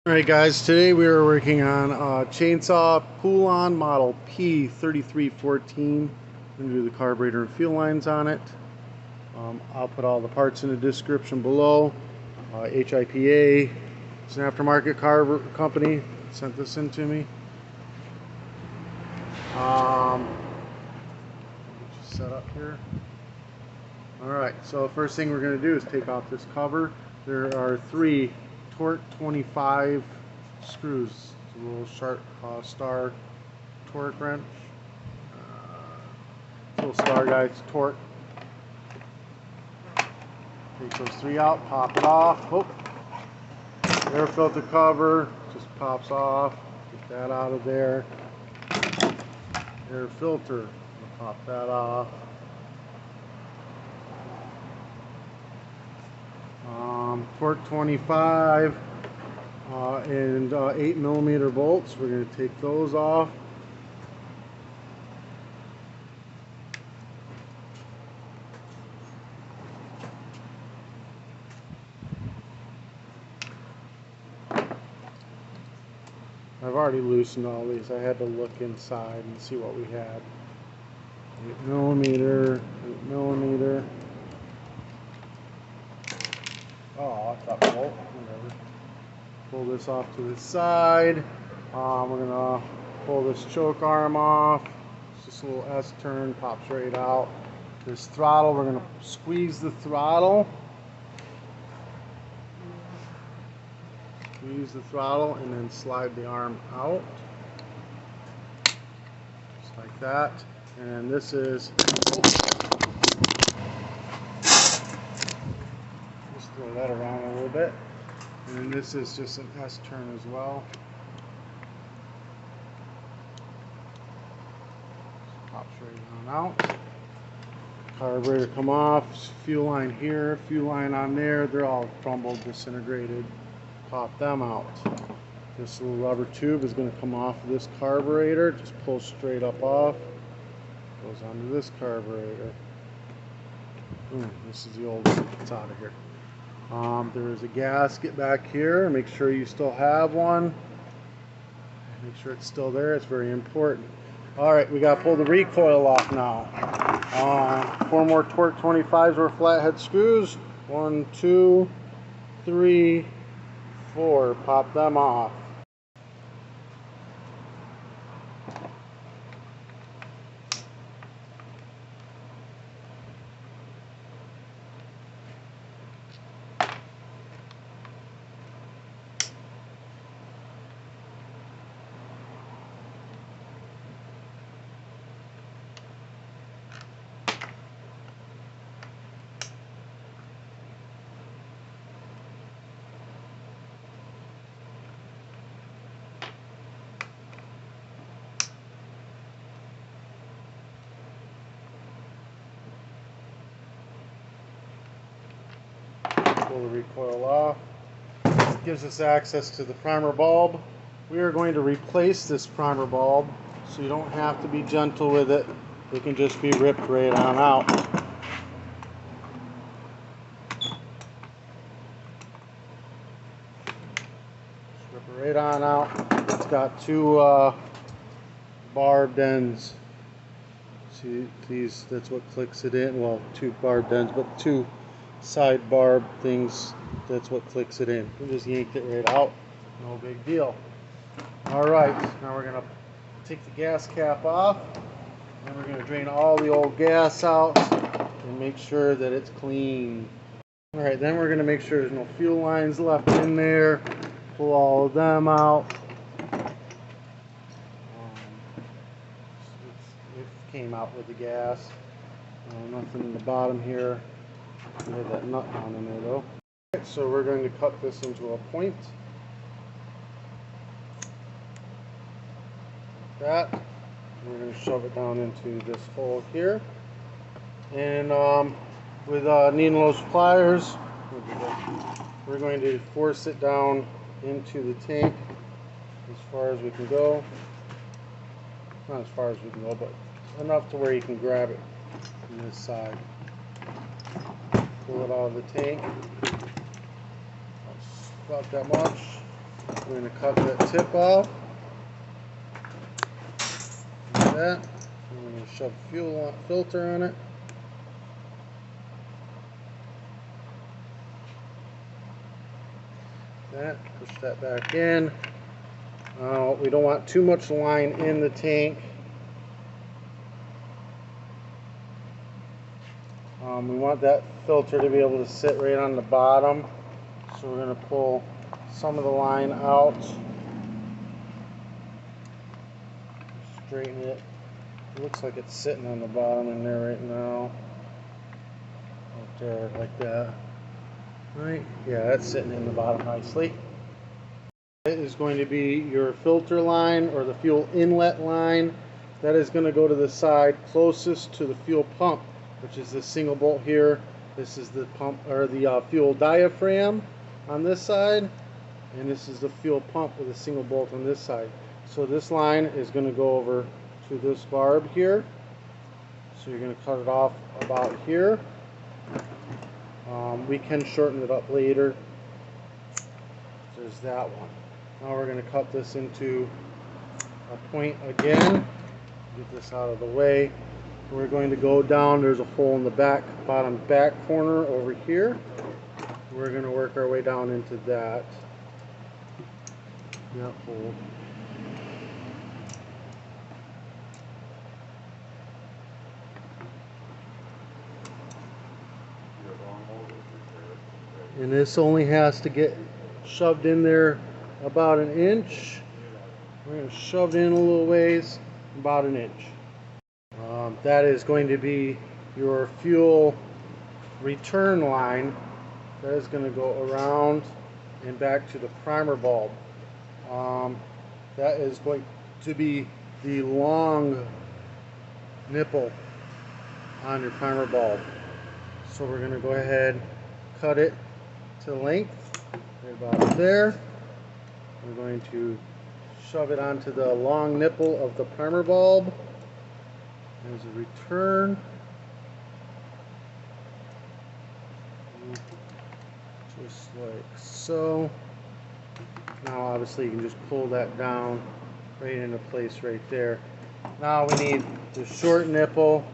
Alright guys, today we are working on a chainsaw poulan model p3314. I'm going to do the carburetor and fuel lines on it. I'll put all the parts in the description below. HIPA, it's an aftermarket car company, sent this in to me. Just set up here. Alright, so first thing we're going to do is take out this cover. There are 3 torque 25 screws. It's a little sharp star torque wrench. Little star guides torque. Take those 3 out, pop it off. Oh, air filter cover just pops off. Get that out of there. Air filter, pop that off. Torque 25 and 8mm bolts. We're going to take those off. I've already loosened all these. I had to look inside and see what we had. 8mm, 8mm. Oh, that's a bolt. Whatever. Pull this off to the side. We're gonna pull this choke arm off. It's just a little S turn, pops right out. This throttle, we're gonna squeeze the throttle. Squeeze the throttle and then slide the arm out. Just like that. And this is, throw that around a little bit, and this is just an S turn as well. Just pops right on out. Carburetor come off. Fuel line here, fuel line on there. They're all crumbled, disintegrated. Pop them out. This little rubber tube is going to come off of this carburetor. Just pull straight up off. Goes onto this carburetor. This is the old one. It's out of here. There is a gasket back here. Make sure you still have one. Make sure it's still there. It's very important. Alright, we got to pull the recoil off now. 4 more torque 25s or flathead screws. 1, 2, 3, 4. Pop them off. Pull the recoil off. This gives us access to the primer bulb. We are going to replace this primer bulb, so you don't have to be gentle with it. It can just be ripped right on out. Just rip it right on out. It's got 2 barbed ends. See these? That's what clicks it in. Well, 2 barbed ends, but 2 side barb things, that's what clicks it in. We just yanked it right out, no big deal. Alright, now we're going to take the gas cap off, and we're going to drain all the old gas out and make sure that it's clean. Alright, then we're going to make sure there's no fuel lines left in there. Pull all of them out. It came out with the gas. Nothing in the bottom here. We have that nut down in there though. Okay, so we're going to cut this into a point. Like that. We're going to shove it down into this hole here. And with needle nose pliers, we're going to force it down into the tank as far as we can go. Not as far as we can go, but enough to where you can grab it from this side. Pull it out of the tank. About that much. We're going to cut that tip off. Like that. I'm going to shove fuel filter on it. That, push that back in. We don't want too much line in the tank. We want that filter to be able to sit right on the bottom. So we're going to pull some of the line out. Straighten it. It looks like it's sitting on the bottom in there right now. Right there, like that. Right? Yeah, that's sitting in the bottom nicely. It is going to be your filter line or the fuel inlet line. That is going to go to the side closest to the fuel pump, which is this single bolt here. This is the pump or the fuel diaphragm on this side, and this is the fuel pump with a single bolt on this side. So this line is going to go over to this barb here. So you're going to cut it off about here. We can shorten it up later. There's that one. Now we're going to cut this into a point again. Get this out of the way. We're going to go down. There's a hole in the bottom back corner over here. We're going to work our way down into that hole. And this only has to get shoved in there about an inch. We're going to shove it in a little ways, about an inch. That is going to be your fuel return line. That is going to go around and back to the primer bulb. That is going to be the long nipple on your primer bulb. So we're going to go ahead, cut it to length, right about there. We're going to shove it onto the long nipple of the primer bulb. There's a return. Just like so. Now obviously you can just pull that down right into place right there. Now we need the short nipple.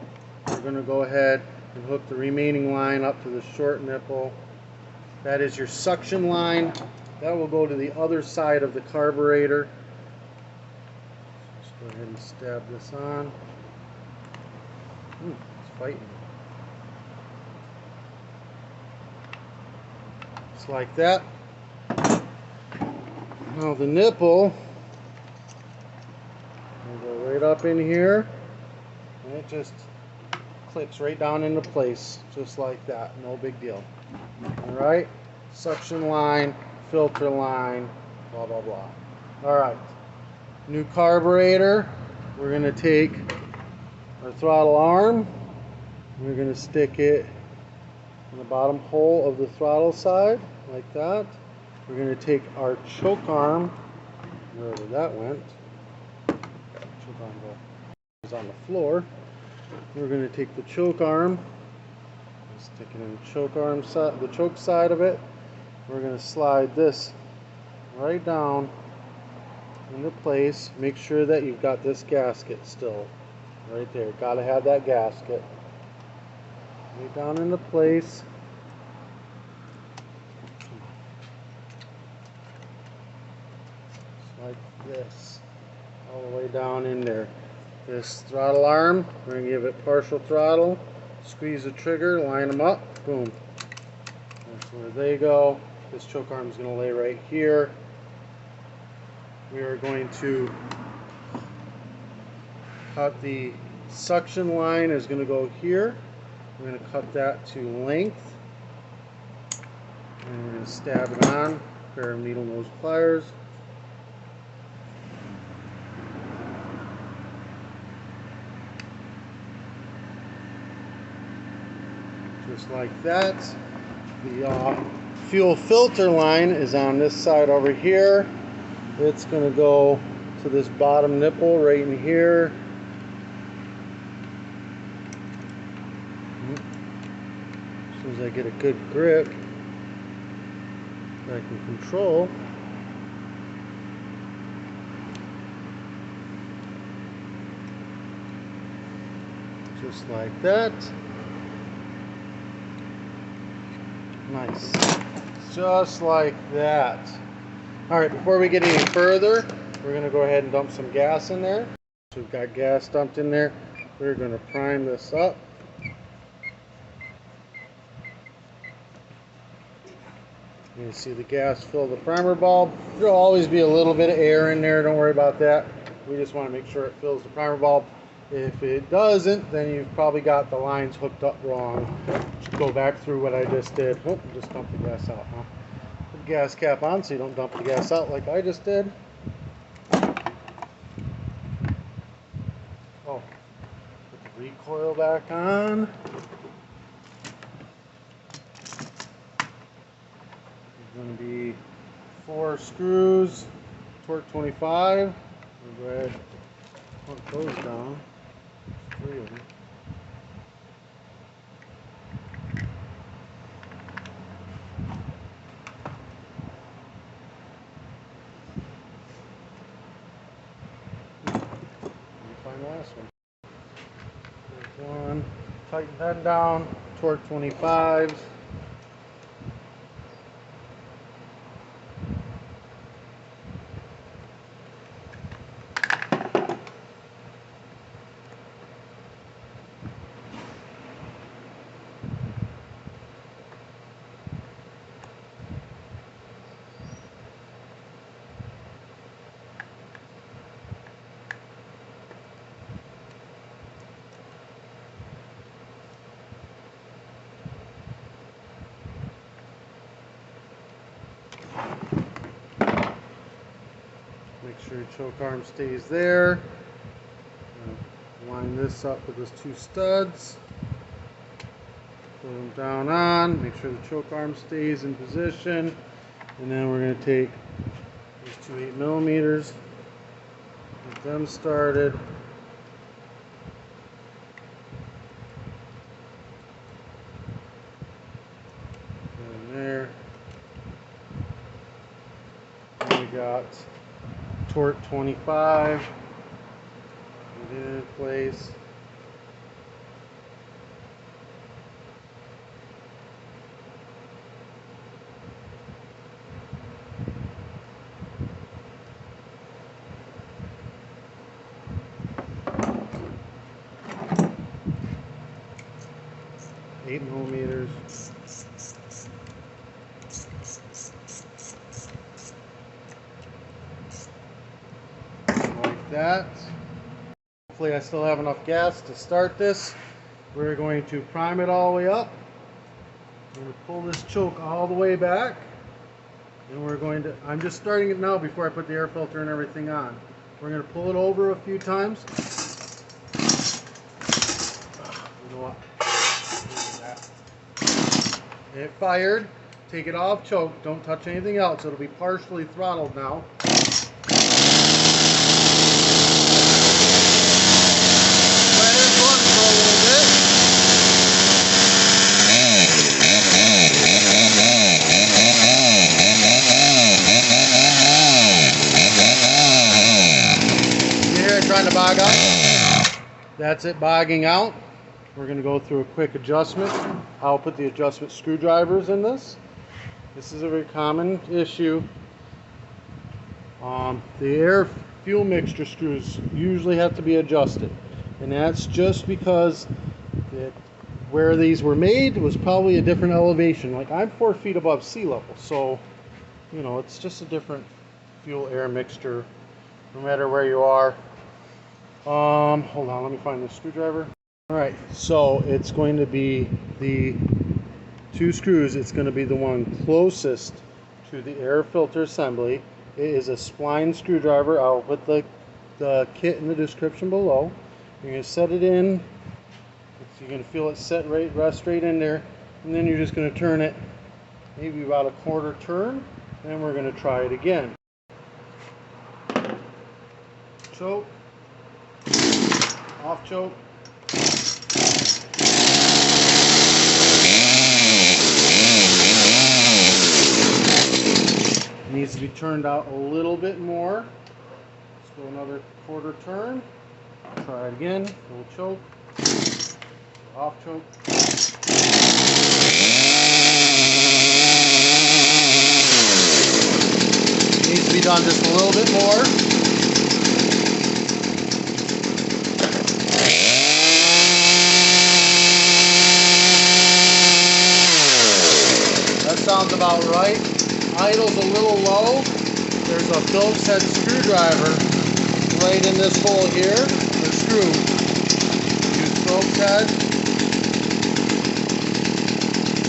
We're going to go ahead and hook the remaining line up to the short nipple. That is your suction line. That will go to the other side of the carburetor. Just go ahead and stab this on. It's fighting. Just like that. Now the nipple will go right up in here, and it just clicks right down into place, just like that. No big deal. Alright, suction line, filter line, blah blah blah. Alright, new carburetor. We're going to take our throttle arm, we're going to stick it in the bottom hole of the throttle side, like that. We're going to take our choke arm, wherever that went. Choke arm is on the floor. We're going to take the choke arm, stick it in the choke arm side, the choke side of it. We're going to slide this right down into place. Make sure that you've got this gasket still right there. Got to have that gasket right down into place. Like this, all the way down in there. This throttle arm, we're going to give it partial throttle, squeeze the trigger, line them up, boom. That's where they go. This choke arm is going to lay right here. We are going to cut the suction line, is going to go here. We're going to cut that to length. And we're going to stab it on, pair of needle nose pliers. Just like that. The fuel filter line is on this side over here. It's going to go to this bottom nipple right in here. As soon as I get a good grip that I can control, Just like that. Nice. Just like that. Alright, before we get any further, we're going to go ahead and dump some gas in there. So we've got gas dumped in there. We're going to prime this up. You can see the gas fill the primer bulb. There'll always be a little bit of air in there, don't worry about that. We just want to make sure it fills the primer bulb. If it doesn't, then you've probably got the lines hooked up wrong. Just go back through what I just did. Oh, just dump the gas out, huh? Put the gas cap on so you don't dump the gas out like I just did. Oh, put the recoil back on. Going to be 4 screws, torque 25. We'll go ahead and put those down. 3 of them. Let me find the last one. There's one. Tighten that down. Torque 25s. Make sure your choke arm stays there. Line this up with those 2 studs. Put them down on. Make sure the choke arm stays in position. And then we're going to take these 2 8mm. Get them started. And there. And we got torque 25. Get it in place. Eight millimeters. Like that. Hopefully I still have enough gas to start this. We're going to prime it all the way up. We're going to pull this choke all the way back. And we're going to, I'm just starting it now before I put the air filter and everything on. We're going to pull it over a few times. You know what? It fired. Take it off choke. Don't touch anything else. It'll be partially throttled now. Let it run for a little bit. You hear it trying to bog out? That's it bogging out. We're going to go through a quick adjustment. I'll put the adjustment screwdrivers in this. This is a very common issue. The air fuel mixture screws usually have to be adjusted, and that's just because where these were made was probably a different elevation. Like, I'm 4 feet above sea level, so you know, it's just a different fuel air mixture no matter where you are. Hold on, let me find the screwdriver. Alright, so it's going to be the 2 screws. It's going to be the one closest to the air filter assembly. It is a spline screwdriver. I'll put the kit in the description below. You're going to set it in. You're going to feel it set right, rest right in there. And then you're just going to turn it maybe about a quarter turn. And then we're going to try it again. Choke. Off choke. Needs to be turned out a little bit more. Let's go another quarter turn. Try it again. Little choke. Off choke. Needs to be done just a little bit more. That sounds about right. Idle's a little low. There's a Phillips head screwdriver right in this hole here, or screw. Use Phillips head.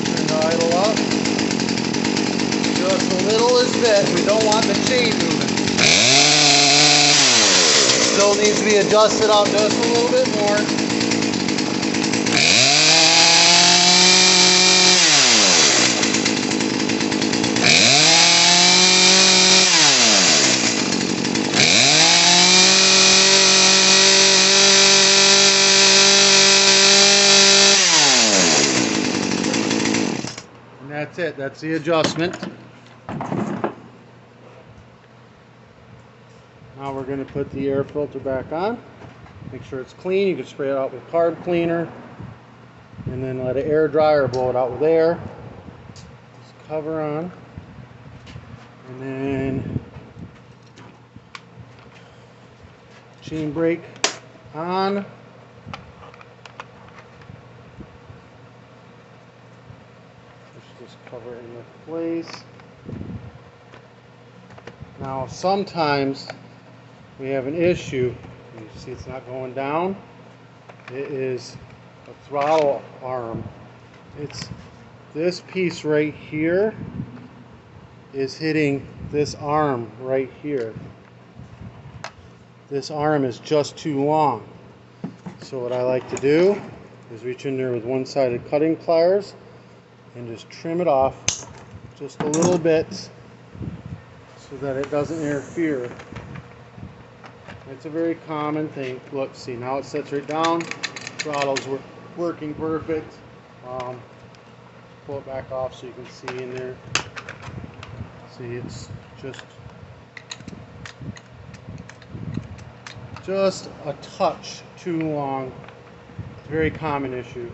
Turn the idle up. Just a little bit. We don't want the chain moving. Still needs to be adjusted out just a little bit more. That's it. That's the adjustment. Now we're going to put the air filter back on. Make sure it's clean. You can spray it out with carb cleaner. And then let an air dryer blow it out with air. Just cover on. And then chain brake on. Just cover it into place. Now sometimes we have an issue. You see it's not going down. It is a throttle arm. It's this piece right here is hitting this arm right here. This arm is just too long. So what I like to do is reach in there with one-sided cutting pliers and just trim it off just a little bit so that it doesn't interfere. It's a very common thing. Look, see, now it sets right down. Throttle's working perfect. Pull it back off so you can see in there. See, it's just a touch too long. It's a very common issue.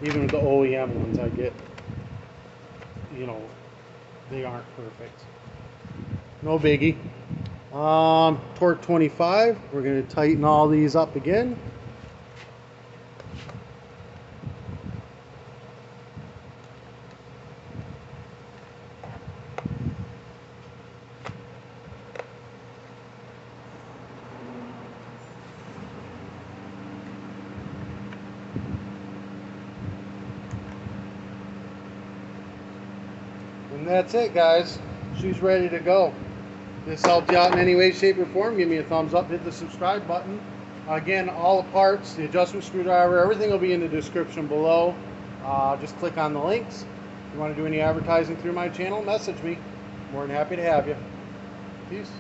Even with the OEM ones I get, you know, they aren't perfect. No biggie. Torque 25. We're going to tighten all these up again. And that's it, guys. She's ready to go. If this helped you out in any way, shape, or form, give me a thumbs up, hit the subscribe button. Again, all the parts, the adjustment screwdriver, everything will be in the description below. Just click on the links. If you want to do any advertising through my channel, message me. More than happy to have you. Peace.